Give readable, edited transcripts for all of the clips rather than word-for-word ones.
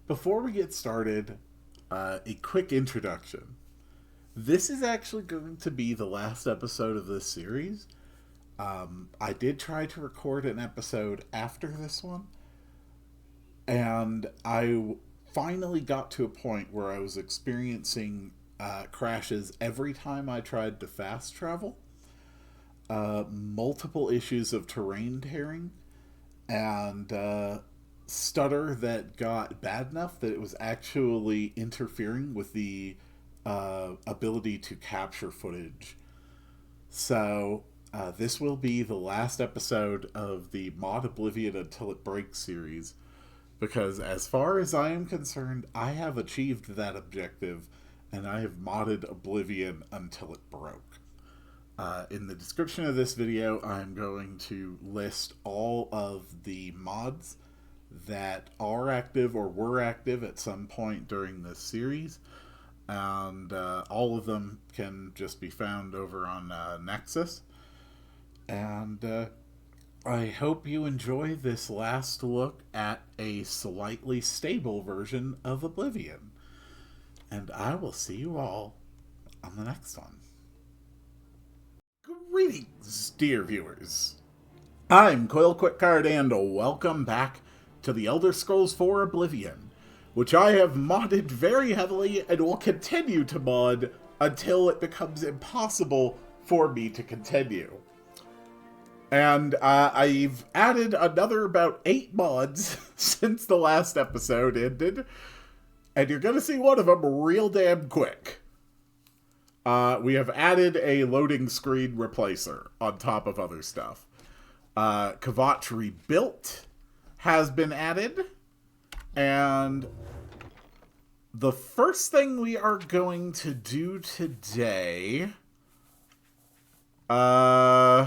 Before we get started, a quick introduction. This is actually going to be the last episode of this series. I did try to record an episode after this one, and I finally got to a point where I was experiencing crashes every time I tried to fast travel, multiple issues of terrain tearing, and stutter that got bad enough that it was actually interfering with the ability to capture footage. So, this will be the last episode of the Mod Oblivion Until It Breaks series, because as far as I am concerned, I have achieved that objective, and I have modded Oblivion until it broke. In the description of this video, I'm going to list all of the mods that are active or were active at some point during this series, and all of them can just be found over on Nexus. And I hope you enjoy this last look at a slightly stable version of Oblivion. And I will see you all on the next one. Greetings, dear viewers. I'm Coil Quickcard, and welcome back to the Elder Scrolls IV Oblivion, which I have modded very heavily and will continue to mod until it becomes impossible for me to continue. And I've added another about 8 mods since the last episode ended, and you're going to see one of them real damn quick. We have added a loading screen replacer on top of other stuff. Kvatch Rebuilt has been added, and the first thing we are going to do today, I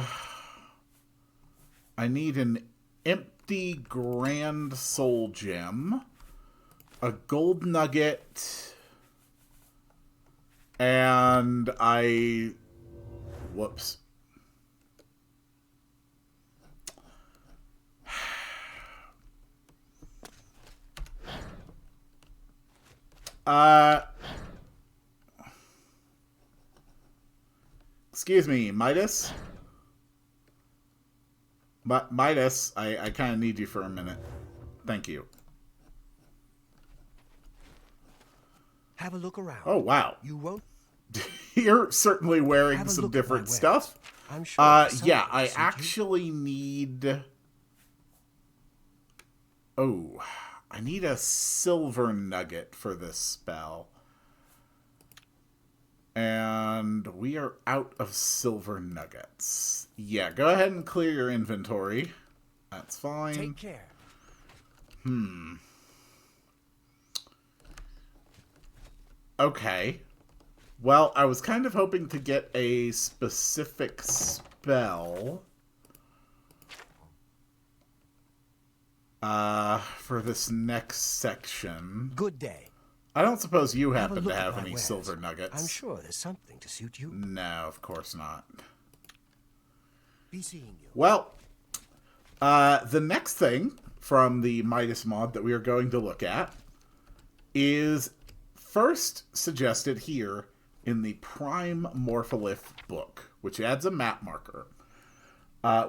need an empty Grand Soul Gem, a gold nugget, and whoops. Excuse me, Midas? Midas, I kind of need you for a minute. Thank you. Have a look around. Oh, wow. You won't? You're certainly wearing some different stuff. I'm sure. Yeah, I actually need... Oh, I need a silver nugget for this spell. And we are out of silver nuggets. Yeah, go ahead and clear your inventory. That's fine. Take care. Okay. Well, I was kind of hoping to get a specific spell for this next section. Good day. I don't suppose you Have a happen to look at have my any wares. silver nuggets. I'm sure there's something to suit you. No, of course not. Be seeing you. Well, the next thing from the Midas mod that we are going to look at is first suggested here in the Prime Morpholith book, which adds a map marker.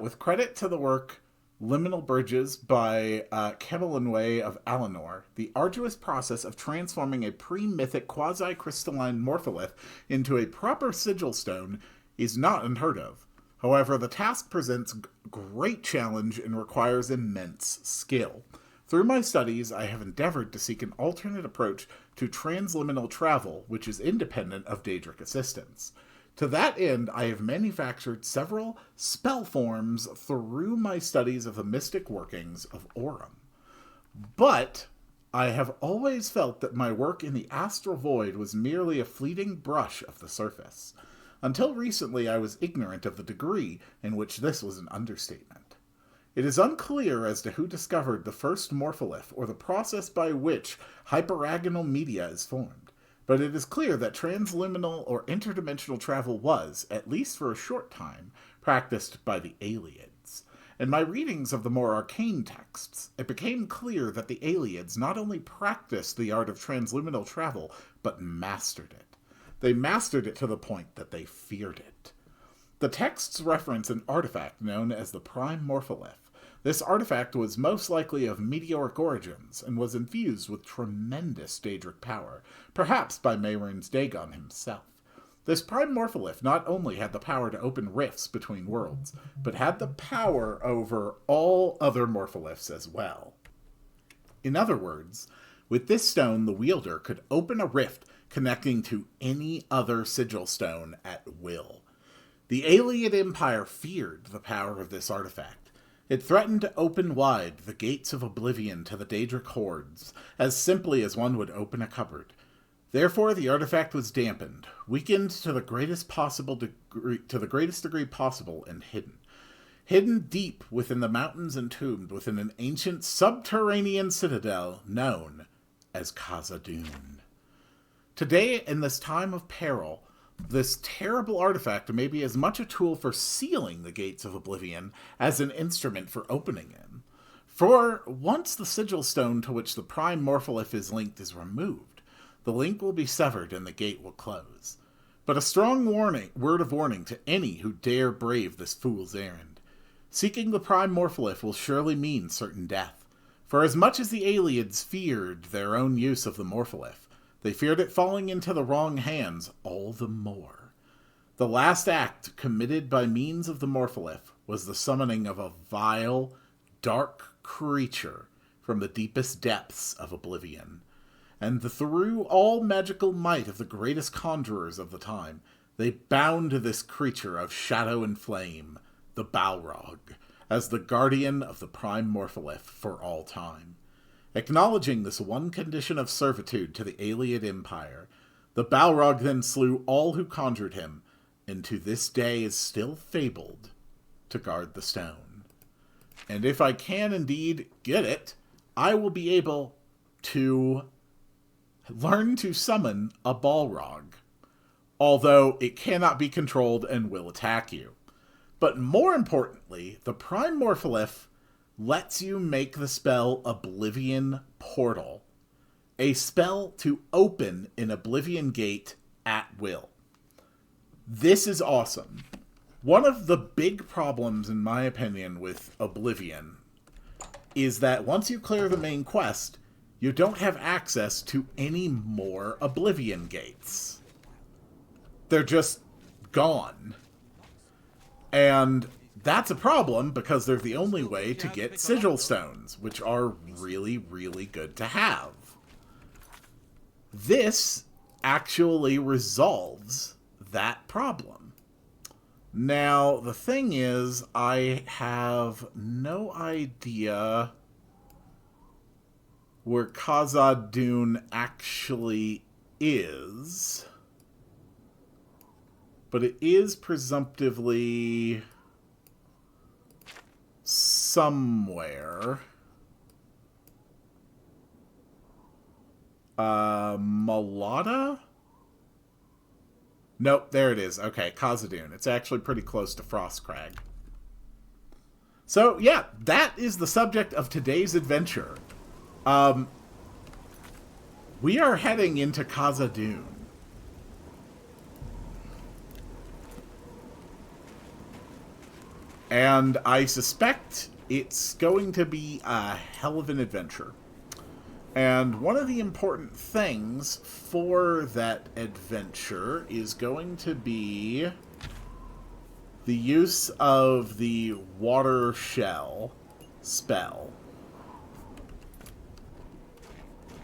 With credit to the work Liminal Bridges by Kemelinwe of Alinor, the arduous process of transforming a pre-mythic quasi-crystalline morpholith into a proper sigil stone is not unheard of. However, the task presents great challenge and requires immense skill. Through my studies, I have endeavored to seek an alternate approach to transliminal travel, which is independent of Daedric assistance. To that end, I have manufactured several spell forms through my studies of the mystic workings of Aurum. But I have always felt that my work in the astral void was merely a fleeting brush of the surface. Until recently, I was ignorant of the degree in which this was an understatement. It is unclear as to who discovered the first morpholith or the process by which hyperagonal media is formed. But it is clear that transliminal or interdimensional travel was, at least for a short time, practiced by the aliens. In my readings of the more arcane texts, it became clear that the Aelids not only practiced the art of transluminal travel, but mastered it. They mastered it to the point that they feared it. The texts reference an artifact known as the Prime Morpholith. This artifact was most likely of meteoric origins and was infused with tremendous Daedric power, perhaps by Mehrunes Dagon himself. This Prime Morpholith not only had the power to open rifts between worlds, but had the power over all other Morpholiths as well. In other words, with this stone, the wielder could open a rift connecting to any other sigil stone at will. The Aeliad Empire feared the power of this artifact. It threatened to open wide the gates of Oblivion to the Daedric hordes, as simply as one would open a cupboard. Therefore, the artifact was dampened, weakened to the greatest degree possible, and hidden. Hidden deep within the mountains, entombed within an ancient subterranean citadel known as Khazad-dûm. Today, in this time of peril, this terrible artifact may be as much a tool for sealing the gates of Oblivion as an instrument for opening them. For once the sigil stone to which the Prime Morpholith is linked is removed, the link will be severed and the gate will close. But a strong word of warning to any who dare brave this fool's errand. Seeking the Prime Morpholith will surely mean certain death. For as much as the Aelids feared their own use of the Morpholith, they feared it falling into the wrong hands all the more. The last act committed by means of the Morpholith was the summoning of a vile, dark creature from the deepest depths of Oblivion. And through all magical might of the greatest conjurers of the time, they bound this creature of shadow and flame, the Balrog, as the guardian of the Prime Morpholith for all time. Acknowledging this one condition of servitude to the Aeliad Empire, the Balrog then slew all who conjured him, and to this day is still fabled to guard the stone. And if I can indeed get it, I will be able to learn to summon a Balrog, although it cannot be controlled and will attack you. But more importantly, the Prime Morpholith lets you make the spell Oblivion Portal, a spell to open an Oblivion gate at will. This is awesome. One of the big problems, in my opinion, with Oblivion is that once you clear the main quest, you don't have access to any more Oblivion gates. They're just gone. And that's a problem because they're the only way to get sigil stones, which are really, really good to have. This actually resolves that problem. Now, the thing is, I have no idea where Khazad-dûm actually is, but it is presumptively somewhere. Malada? Nope, there it is. Okay, Khazad-dûm. It's actually pretty close to Frostcrag. So, yeah, that is the subject of today's adventure. We are heading into Khazad-dûm. And I suspect it's going to be a hell of an adventure. And one of the important things for that adventure is going to be the use of the water shell spell.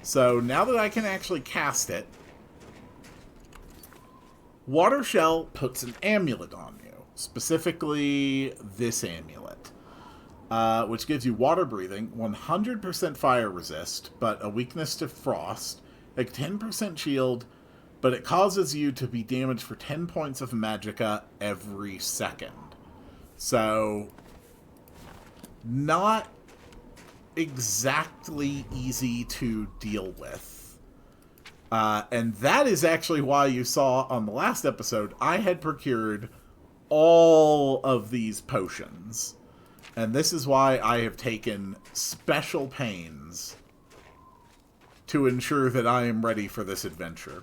So now that I can actually cast it, water shell puts an amulet on you. Specifically, this amulet, which gives you water breathing, 100% fire resist, but a weakness to frost, a 10% shield, but it causes you to be damaged for 10 points of magicka every second. So, not exactly easy to deal with. And that is actually why you saw on the last episode, I had procured all of these potions. And this is why I have taken special pains to ensure that I am ready for this adventure.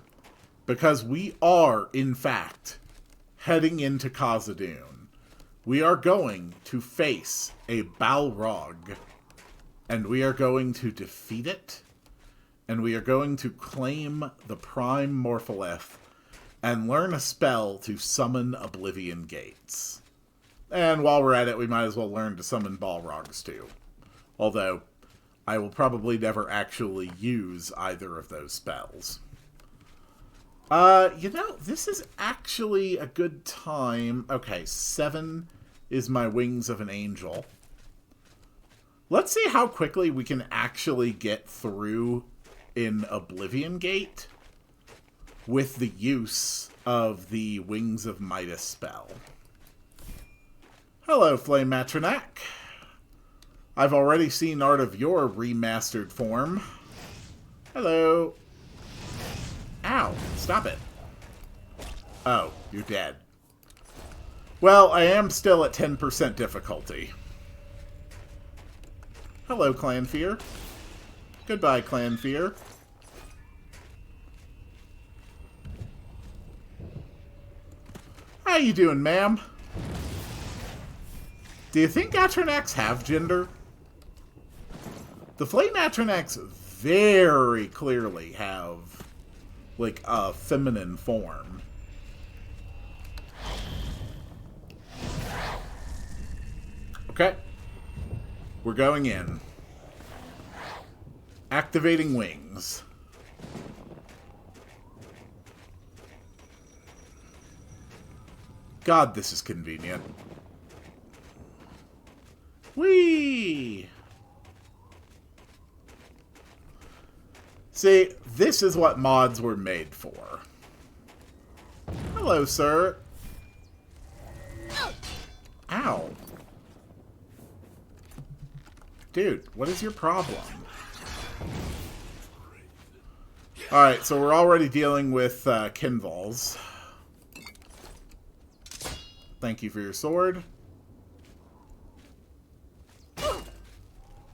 Because we are, in fact, heading into Khazad-dûm. We are going to face a Balrog. And we are going to defeat it. And we are going to claim the Prime Morpholith and learn a spell to summon Oblivion Gates. And while we're at it, we might as well learn to summon Balrogs too. Although, I will probably never actually use either of those spells. You know, this is actually a good time. Okay, 7 is my Wings of an Angel. Let's see how quickly we can actually get through in Oblivion Gate with the use of the Wings of Midas spell. Hello, Flame Matronac. I've already seen art of your remastered form. Hello. Ow, stop it. Oh, you're dead. Well, I am still at 10% difficulty. Hello, Clanfear. Goodbye, Clanfear. How you doing, ma'am? Do you think Atronachs have gender? The Flame Atronachs very clearly have, like, a feminine form. Okay. We're going in. Activating wings. God, this is convenient. Whee! See, this is what mods were made for. Hello, sir. Ow. Dude, what is your problem? Alright, so we're already dealing with Kinvals. Thank you for your sword.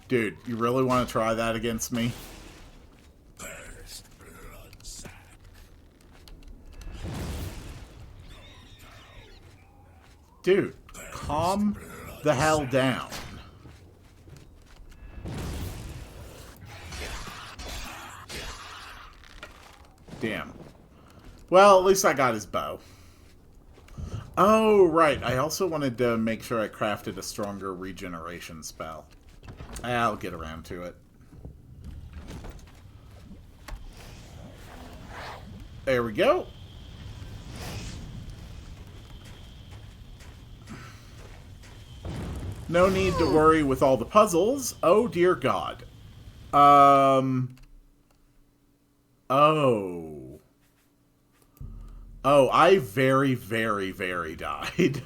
Dude, you really want to try that against me? Dude, calm the hell down. Damn. Well, at least I got his bow. Oh, right. I also wanted to make sure I crafted a stronger regeneration spell. I'll get around to it. There we go. No need to worry with all the puzzles. Oh, dear God. Oh. Oh, I very, very, very died.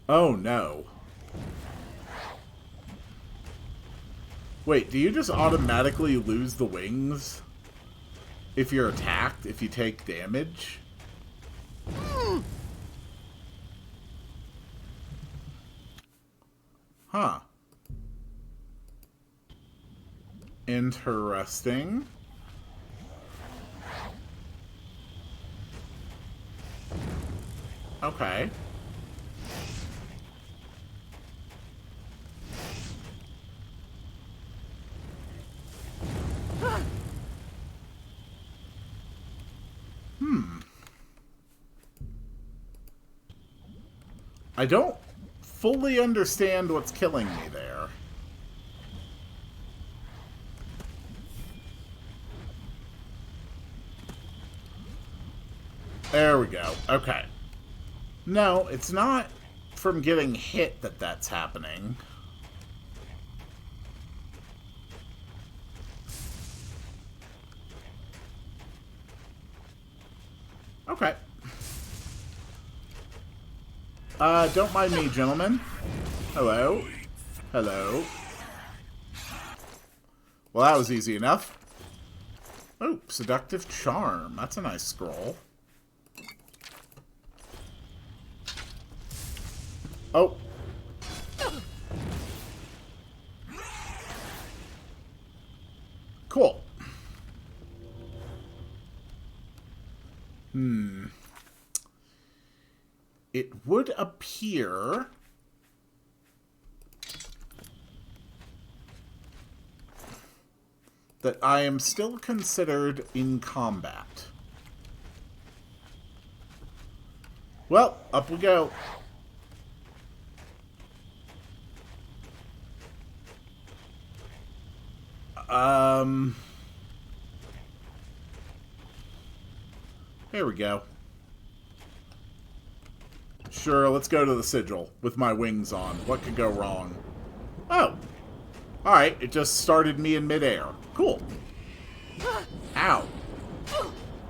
Oh, no. Wait, do you just automatically lose the wings if you're attacked, if you take damage? Huh. Interesting. Okay. I don't fully understand what's killing me there. There we go. Okay. No, it's not from getting hit that that's happening. Okay. Don't mind me, gentlemen. Hello. Hello. Well, that was easy enough. Oh, Seductive Charm. That's a nice scroll. Oh. It would appear that I am still considered in combat. Well, up we go. There we go. Sure, let's go to the sigil with my wings on. What could go wrong? Oh. Alright, it just started me in midair. Cool. Ow.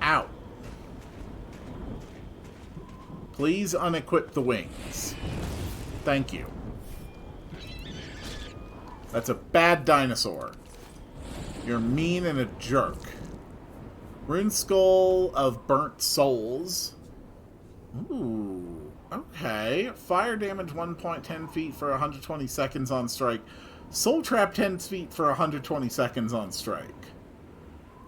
Ow. Please unequip the wings. Thank you. That's a bad dinosaur. You're mean and a jerk. Rune Skull of Burnt Souls. Ooh. Okay. Fire damage 1.10 feet for 120 seconds on strike. Soul Trap 10 feet for 120 seconds on strike.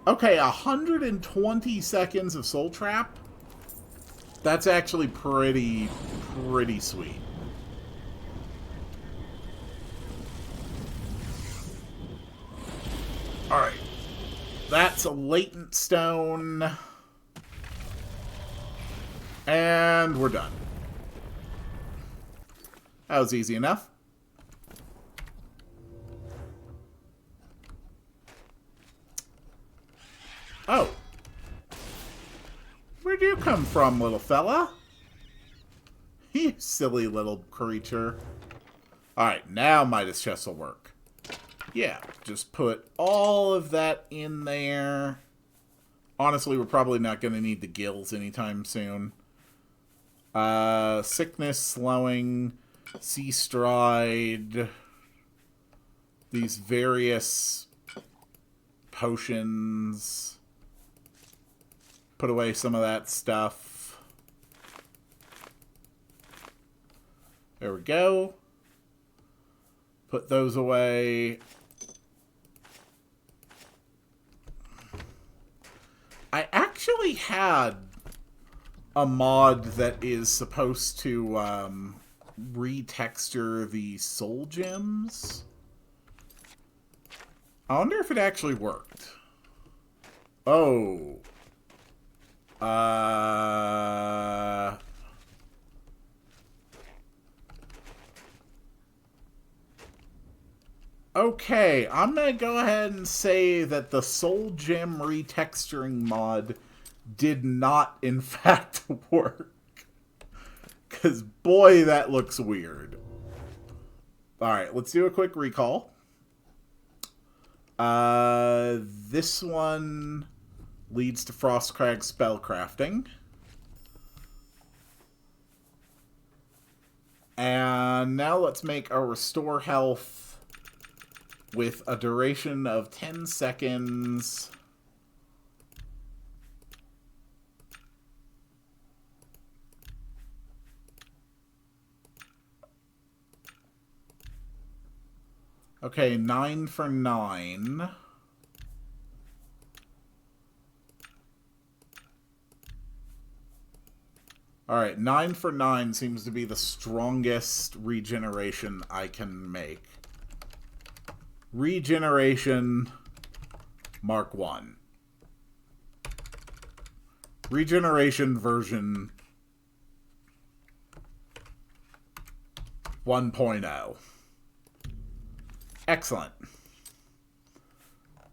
Okay, 120 seconds of Soul Trap? That's actually pretty sweet. Alright. That's a latent stone. And we're done. That was easy enough. Oh. Where'd you come from, little fella? You silly little creature. Alright, now Midas chest will work. Yeah, just put all of that in there. Honestly, we're probably not going to need the gills anytime soon. Sickness, slowing, sea stride. These various potions. Put away some of that stuff. There we go. Put those away. I actually had a mod that is supposed to retexture the soul gems. I wonder if it actually worked. Oh. Okay, I'm gonna go ahead and say that the Soul Gem retexturing mod did not, in fact, work. Because, boy, that looks weird. Alright, let's do a quick recall. This one leads to Frostcrag spellcrafting. And now let's make a Restore Health with a duration of 10 seconds. Okay, 9 for 9. Alright, 9 for 9 seems to be the strongest regeneration I can make. Regeneration Mark 1. Regeneration version 1.0. Excellent.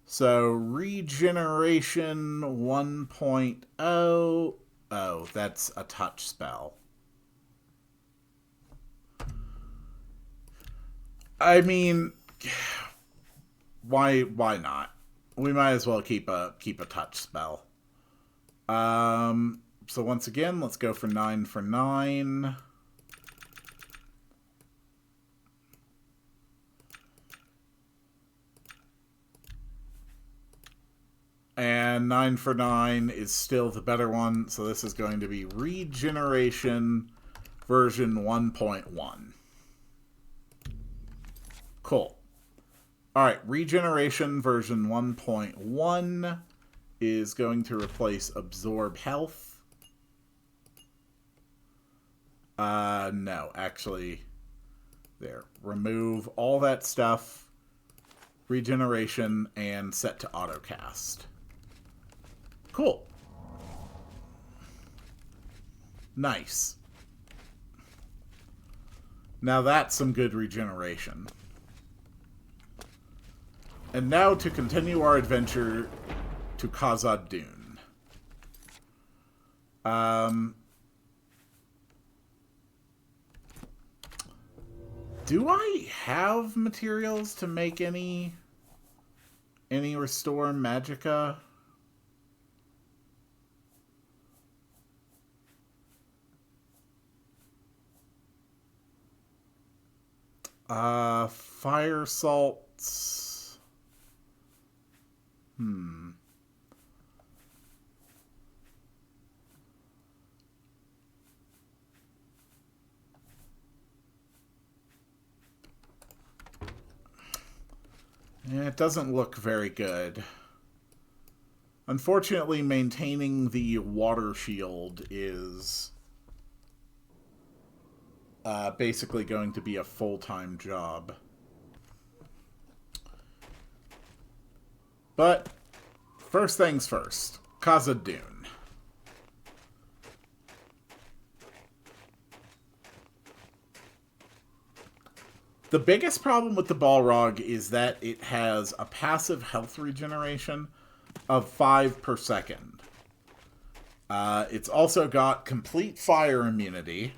So, regeneration 1.0. Oh, that's a touch spell. I mean, why not? We might as well keep a touch spell. So once again, let's go for 9 for 9. And 9 for 9 is still the better one, so this is going to be Regeneration version 1.1. Cool. Alright, Regeneration version 1.1 is going to replace Absorb Health. No, actually, there. Remove all that stuff, regeneration, and set to autocast. Cool. Nice. Now that's some good regeneration. And now to continue our adventure to Khazad Dûn. Do I have materials to make any Restore Magicka? Fire salts. Yeah, it doesn't look very good. Unfortunately, maintaining the water shield is basically going to be a full-time job. But first things first, Khazad Dûn. The biggest problem with the Balrog is that it has a passive health regeneration of 5 per second. It's also got complete fire immunity,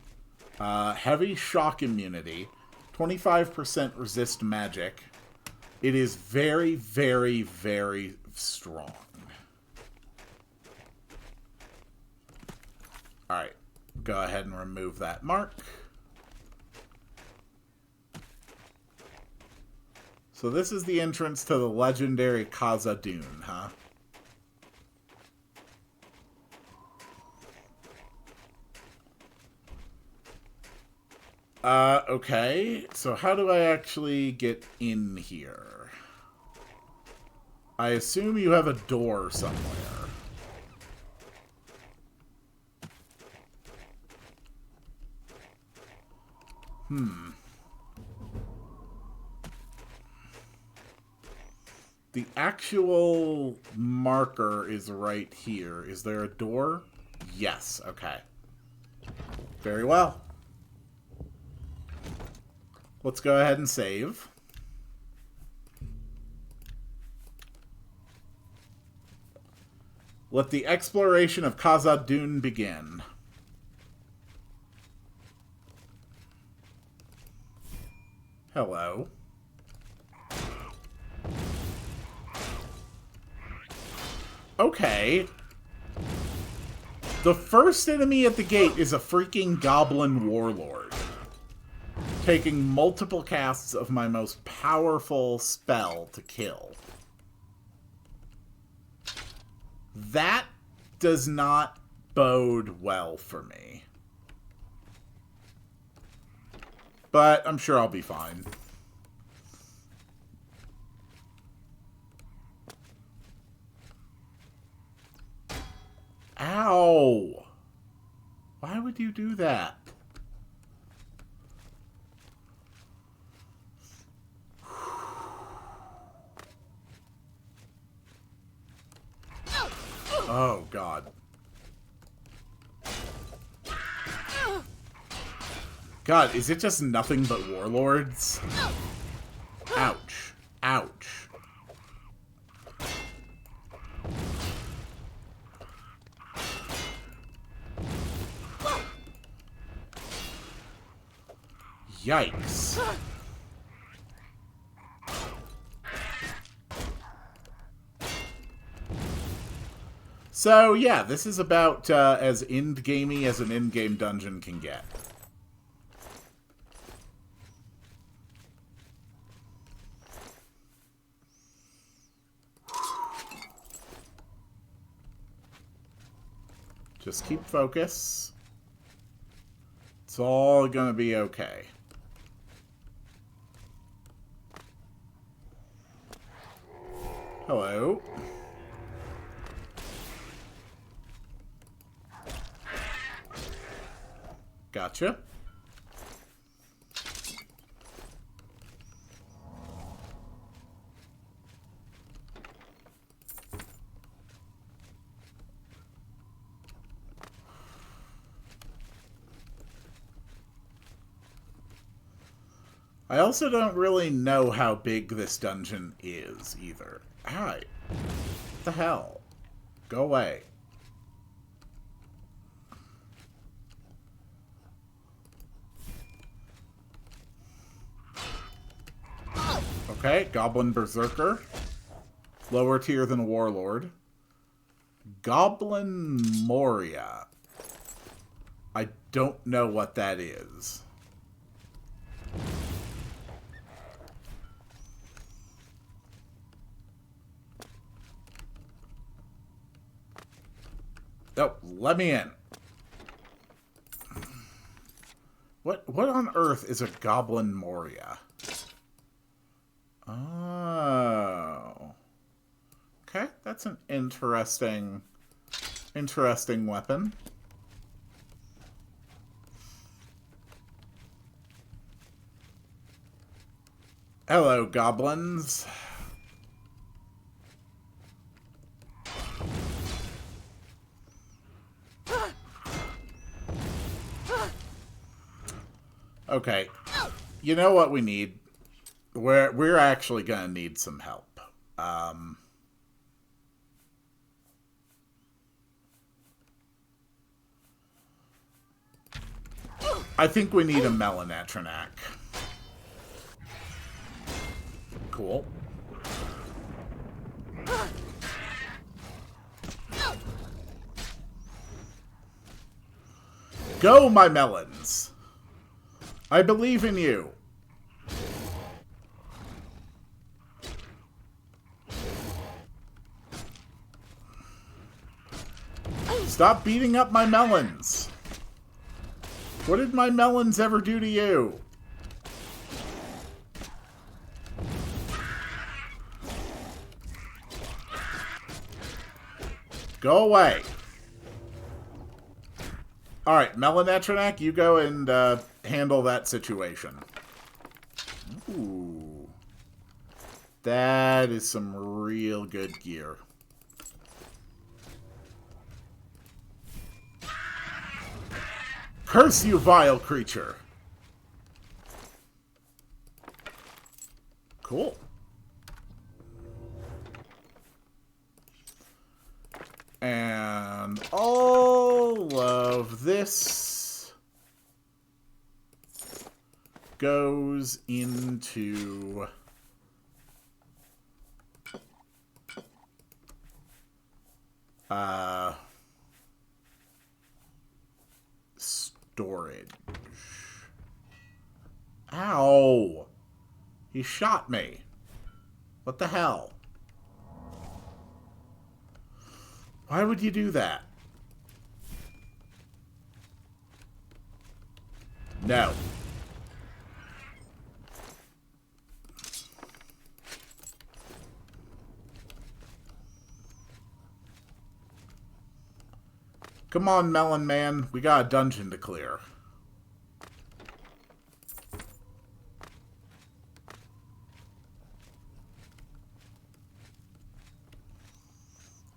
heavy shock immunity, 25% resist magic. It is very, very, very strong. Alright, go ahead and remove that mark. So this is the entrance to the legendary Khazad Dûn, huh? Okay. So how do I actually get in here? I assume you have a door somewhere. The actual marker is right here. Is there a door? Yes. Okay. Very well. Let's go ahead and save. Let the exploration of Khazad Dûn begin. Hello. Okay. The first enemy at the gate is a freaking goblin warlord, taking multiple casts of my most powerful spell to kill. That does not bode well for me. But I'm sure I'll be fine. Ow! Why would you do that? Oh, God. God, is it just nothing but warlords? Ouch. Ouch. Yikes. So, yeah, this is about as end-gamey as an end-game dungeon can get. Just keep focus. It's all gonna be okay. Hello. Gotcha. I also don't really know how big this dungeon is, either. Hi. What the hell? Go away. Okay, Goblin Berserker. Lower tier than Warlord. Goblin Moria. I don't know what that is. Oh, let me in. What on earth is a Goblin Moria? Oh. Okay, that's an interesting weapon. Hello, goblins. Okay. You know what we need? We're actually gonna need some help. I think we need a Melanatronac. Cool. Go, my melons! I believe in you. Stop beating up my melons. What did my melons ever do to you? Go away. Alright, Melanatronac, you go and handle that situation. Ooh. That is some real good gear. Curse you, vile creature! Cool. And all of this goes into storage. Ow! He shot me. What the hell? Why would you do that? No. Come on, Melon Man. We got a dungeon to clear.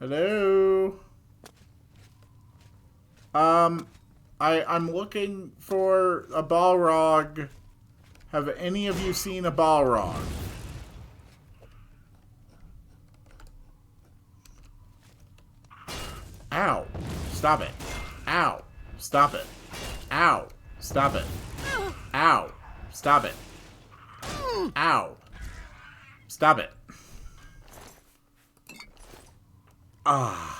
Hello? I'm looking for a Balrog. Have any of you seen a Balrog? Ow. Stop it. Ow. Stop it. Ow. Stop it. Ow. Stop it. Ow. Stop it. Ah.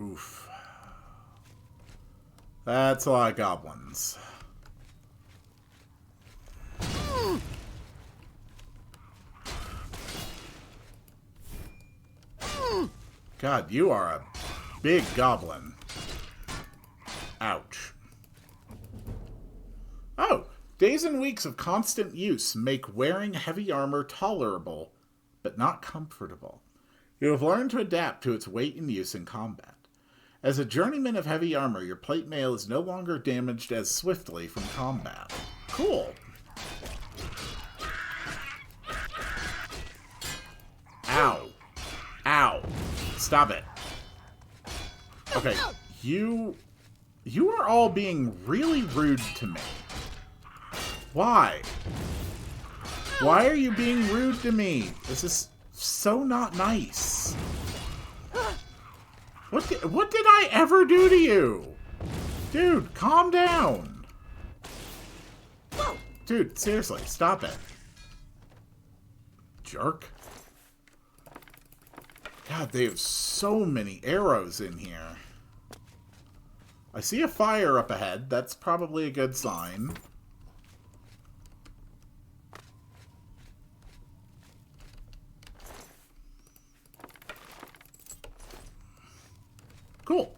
Oof. That's a lot of goblins. God, you are a big goblin. Ouch. Oh, days and weeks of constant use make wearing heavy armor tolerable, but not comfortable. You have learned to adapt to its weight and use in combat. As a journeyman of heavy armor, your plate mail is no longer damaged as swiftly from combat. Cool. Ow. Ow. Stop it. Okay, you are all being really rude to me. Why? Why are you being rude to me? This is so not nice. What did I ever do to you? Dude, calm down. Dude, seriously, stop it. Jerk. God, they have so many arrows in here. I see a fire up ahead. That's probably a good sign. Cool.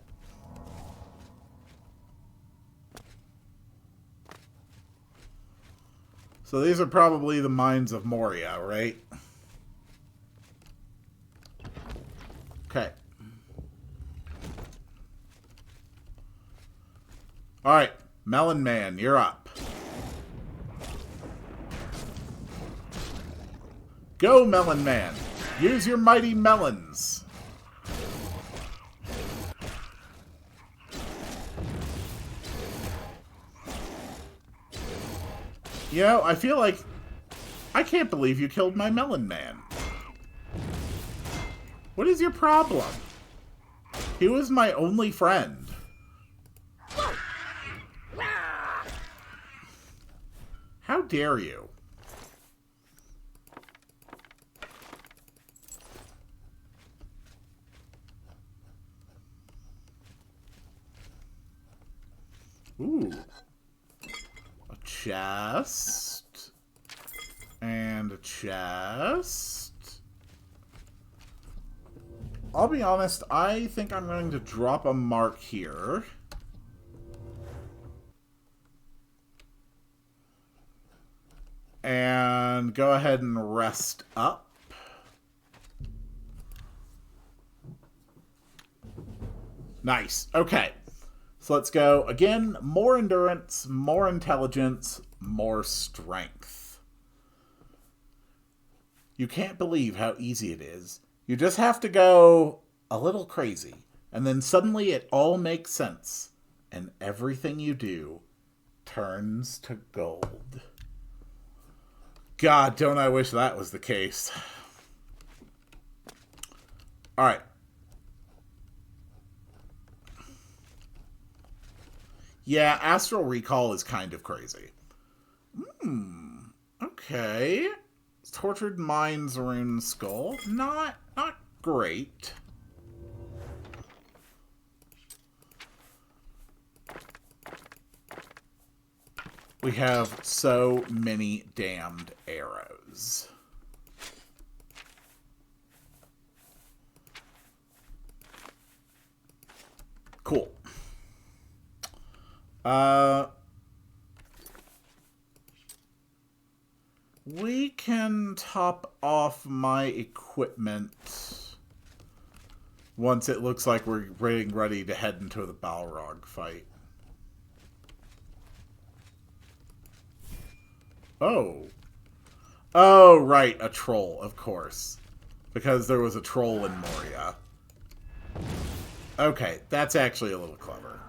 So these are probably the mines of Moria, right? Okay. Alright, Melon Man, you're up. Go, Melon Man! Use your mighty melons! You know, I feel like... I can't believe you killed my Melon Man. What is your problem? He was my only friend. How dare you? Ooh. A chest. And a chest. I'll be honest, I think I'm going to drop a mark here. And go ahead and rest up. Nice. Okay. So let's go. Again, more endurance, more intelligence, more strength. You can't believe how easy it is. You just have to go a little crazy. And then suddenly it all makes sense. And everything you do turns to gold. God, don't I wish that was the case. Alright. Yeah, Astral Recall is kind of crazy. Okay. Tortured Mind's Rune Skull. Not great. We have so many damned arrows. Cool. We can top off my equipment once it looks like we're getting ready to head into the Balrog fight. Oh. Oh, right, a troll, of course. Because there was a troll in Moria. Okay, that's actually a little clever.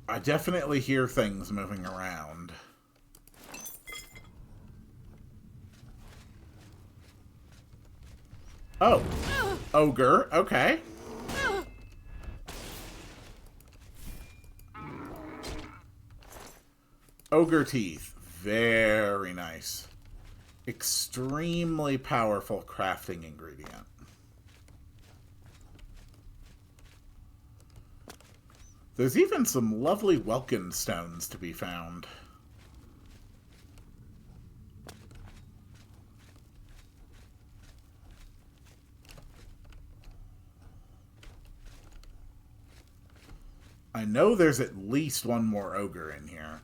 I definitely hear things moving around. Oh. Ogre, okay. Ogre teeth. Very nice. Extremely powerful crafting ingredient. There's even some lovely Welkin stones to be found. I know there's at least one more ogre in here.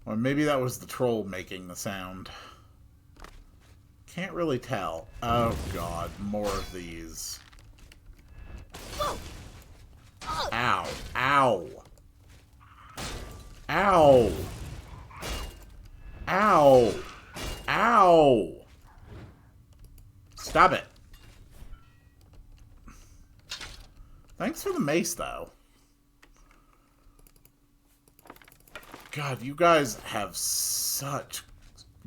Or maybe that was the troll making the sound. Can't really tell. Oh god, more of these. Ow. Ow. Ow. Ow. Ow. Stop it. Thanks for the mace, though. God, you guys have such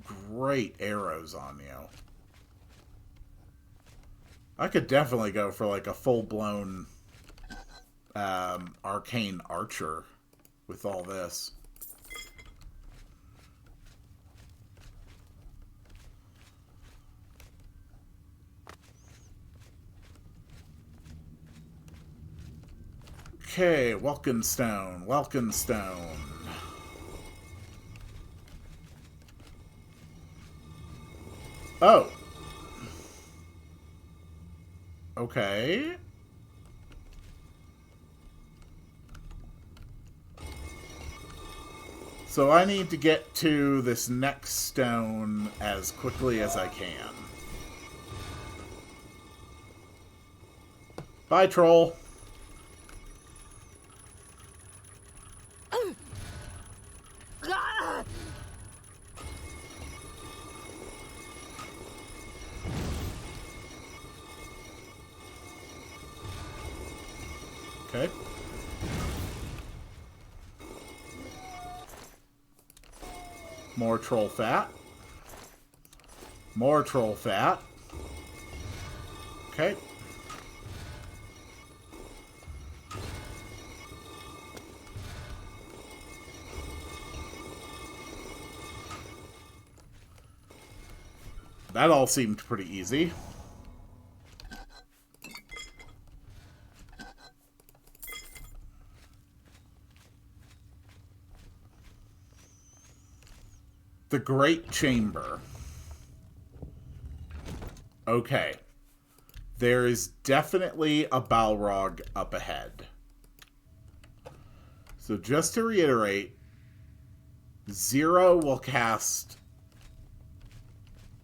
great arrows on you. I could definitely go for like a full-blown arcane archer with all this. Okay, Welkenstone, Welkenstone. Oh. Okay. So I need to get to this next stone as quickly as I can. Bye, troll. Okay. More troll fat. More troll fat. Okay. That all seemed pretty easy. The Great Chamber. Okay. There is definitely a Balrog up ahead. So just to reiterate, Zero will cast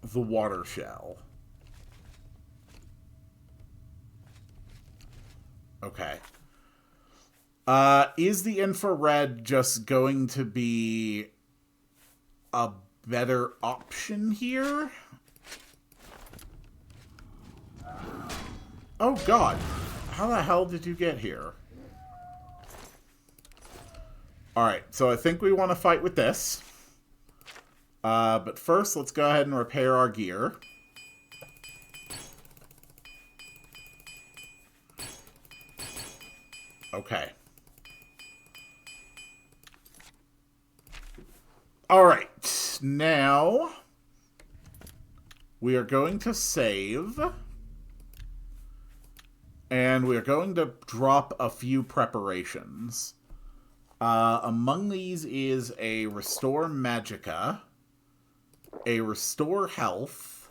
the Water Shell. Okay. Is the infrared just going to be a better option here? Oh god. How the hell did you get here? Alright, so I think we want to fight with this. But first, let's go ahead and repair our gear. Okay. Alright, now we are going to save. And we are going to drop a few preparations. Among these is a Restore Magicka, a Restore Health,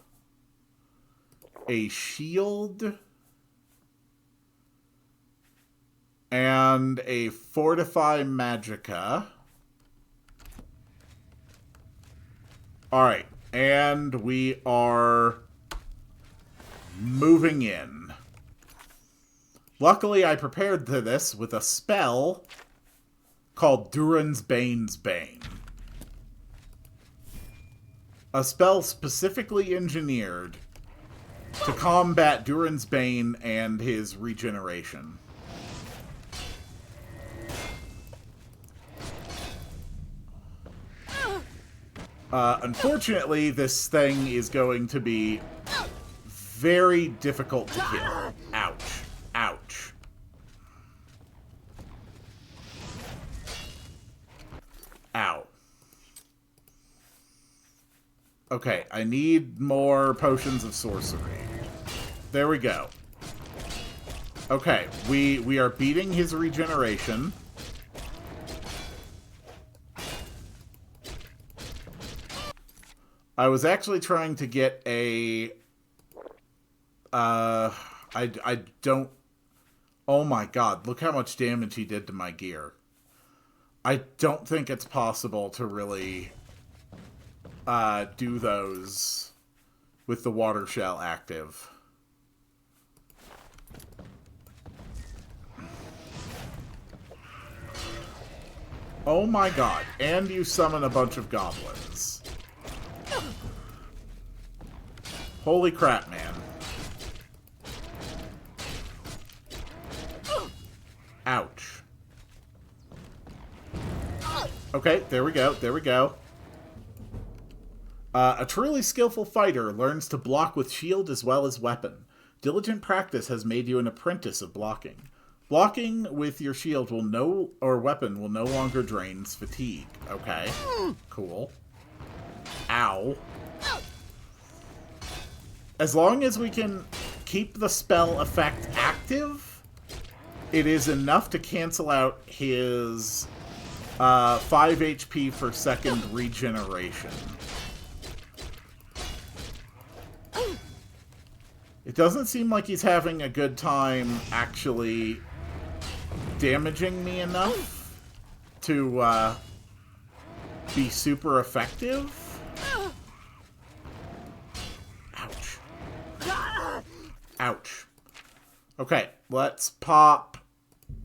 a Shield, and a Fortify Magicka. Alright, and we are moving in. Luckily, I prepared for this with a spell called Durin's Bane's Bane. A spell specifically engineered to combat Durin's Bane and his regeneration. Unfortunately, this thing is going to be very difficult to kill. Ouch. Ouch. Ow. Okay, I need more potions of sorcery. There we go. Okay, we are beating his regeneration. I was actually trying to get a... I don't... Oh my god, look how much damage he did to my gear. I don't think it's possible to really do those with the water shell active. Oh my god, and you summon a bunch of goblins. Holy crap, man. Ouch. Okay, there we go, there we go. A truly skillful fighter learns to block with shield as well as weapon. Diligent practice has made you an apprentice of blocking. Blocking with your shield or weapon will no longer drain fatigue. Okay, cool. Ow. As long as we can keep the spell effect active, it is enough to cancel out his 5 HP per second regeneration. It doesn't seem like he's having a good time actually damaging me enough to be super effective. Ouch. Ouch. Okay, let's pop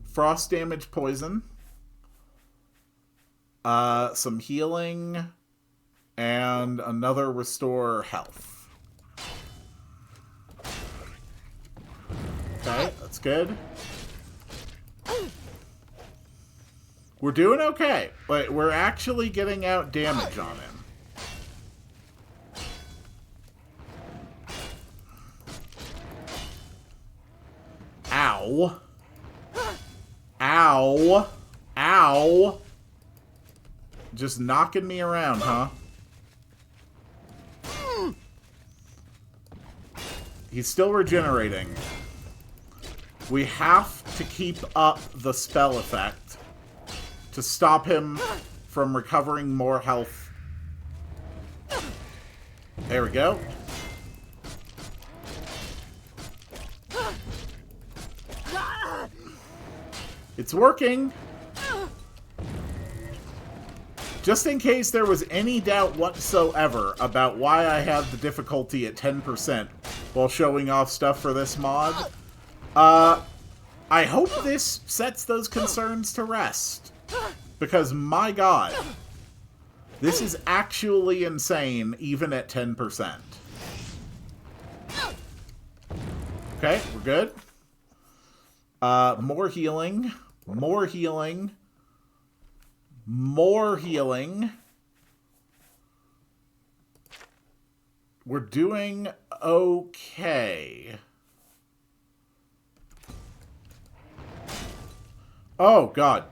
frost damage poison, some healing, and another restore health. Okay, that's good. We're doing okay. But we're actually getting out damage on him. Ow. Ow. Ow. Just knocking me around, huh? He's still regenerating. We have to keep up the spell effect to stop him from recovering more health. There we go. It's working. Just in case there was any doubt whatsoever about why I had the difficulty at 10% while showing off stuff for this mod, I hope this sets those concerns to rest. Because, my god, this is actually insane, even at 10%. Okay, we're good. More healing. More healing. More healing. We're doing okay. Oh, God.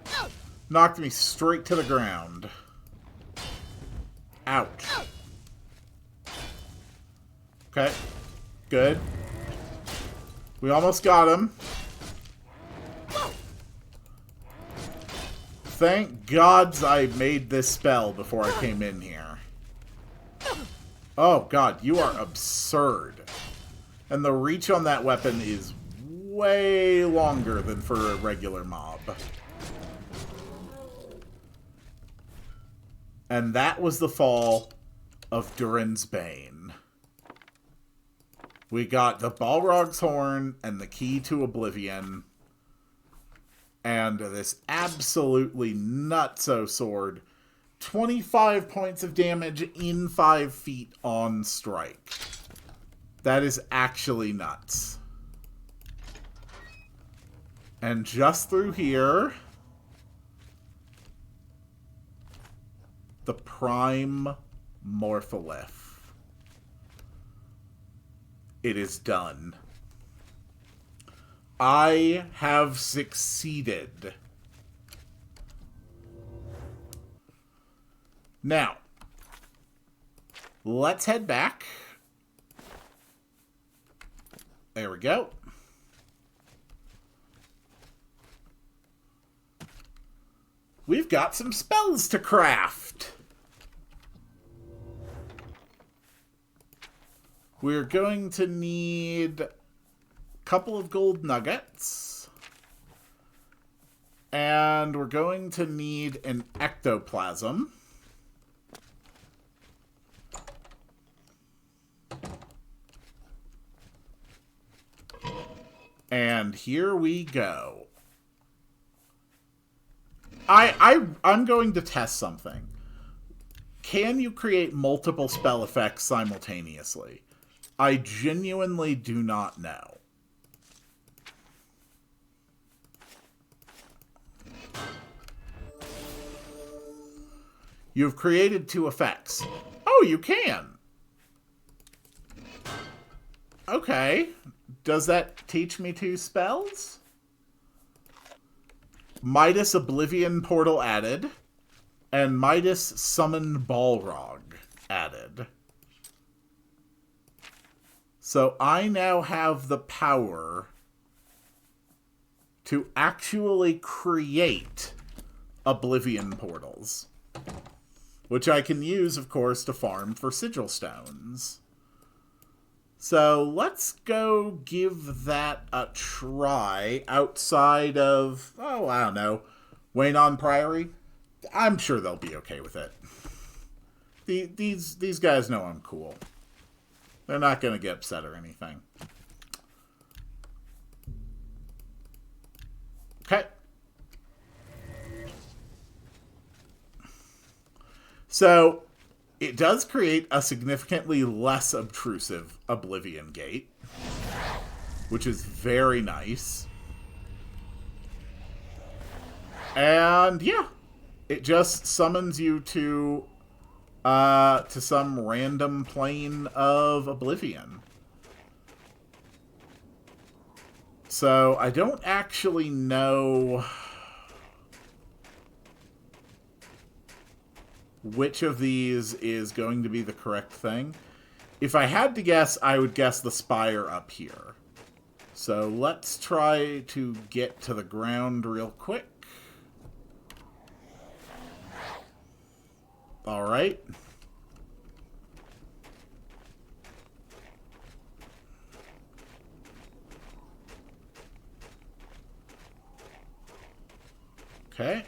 Knocked me straight to the ground. Ouch. Okay. Good. We almost got him. Thank gods I made this spell before I came in here. Oh, God. You are absurd. And the reach on that weapon is way longer than for a regular mob. And that was the fall of Durin's Bane. We got the Balrog's Horn and the key to Oblivion. And this absolutely nutso sword. 25 points of damage in 5 feet on strike. That is actually nuts. And just through here, the Prime Morpholith. It is done. I have succeeded. Now, let's head back. There we go. We've got some spells to craft. We're going to need a couple of gold nuggets. And we're going to need an ectoplasm. And here we go. I'm going to test something. Can you create multiple spell effects simultaneously? I genuinely do not know. You've created 2 effects. Oh, you can. Okay. Does that teach me 2 spells? Midas Oblivion Portal added. And Midas Summoned Balrog added. So I now have the power to actually create Oblivion portals. Which I can use, of course, to farm for sigil stones. So let's go give that a try outside of, oh, I don't know, Waynon Priory. I'm sure they'll be okay with it. These guys know I'm cool. They're not going to get upset or anything. Okay. So, it does create a significantly less obtrusive Oblivion Gate, which is very nice. And, yeah, it just summons you to some random plane of Oblivion. So, I don't actually know which of these is going to be the correct thing. If I had to guess, I would guess the spire up here. So let's try to get to the ground real quick. Alright. Okay.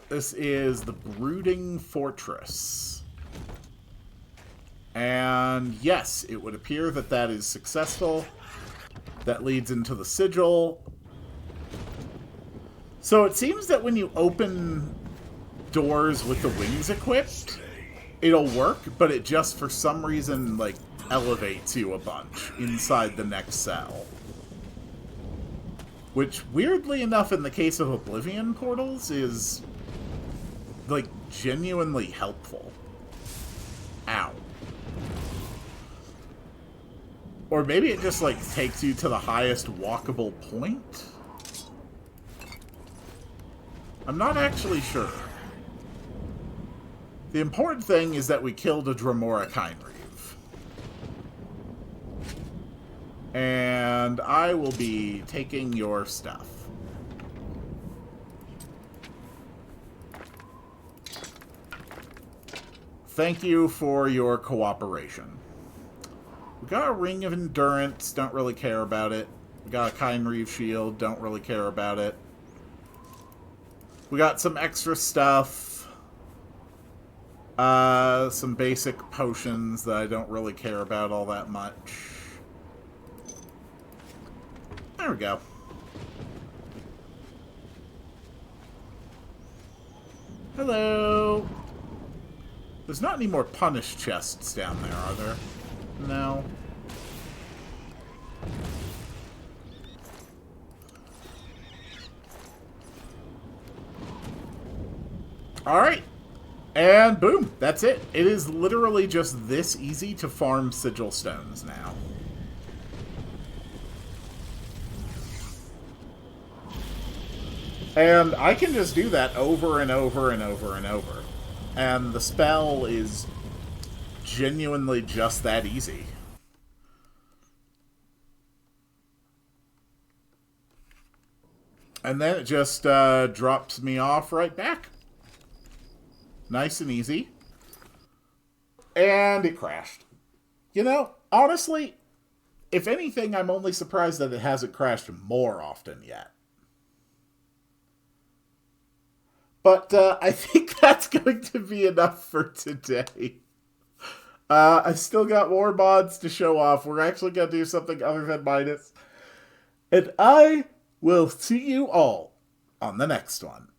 This is the Brooding Fortress. And yes, it would appear that that is successful. That leads into the sigil. So it seems that when you open doors with the wings equipped, it'll work, but it just for some reason like elevates you a bunch inside the next cell. Which, weirdly enough, in the case of Oblivion portals, is like genuinely helpful. Ow. Or maybe it just like takes you to the highest walkable point? I'm not actually sure. The important thing is that we killed a Dremora Kindreave. And I will be taking your stuff. Thank you for your cooperation. We got a Ring of Endurance, don't really care about it. We got a Kindreave Shield, don't really care about it. We got some extra stuff. Some basic potions that I don't really care about all that much. There we go. Hello. There's not any more punish chests down there, are there? No. Alright. And boom, that's it. It is literally just this easy to farm sigil stones now. And I can just do that over and over and over and over. And the spell is genuinely just that easy. And then it just drops me off right back. Nice and easy. And it crashed. You know, honestly, if anything, I'm only surprised that it hasn't crashed more often yet. But I think that's going to be enough for today. I've still got more mods to show off. We're actually going to do something other than Midas. And I will see you all on the next one.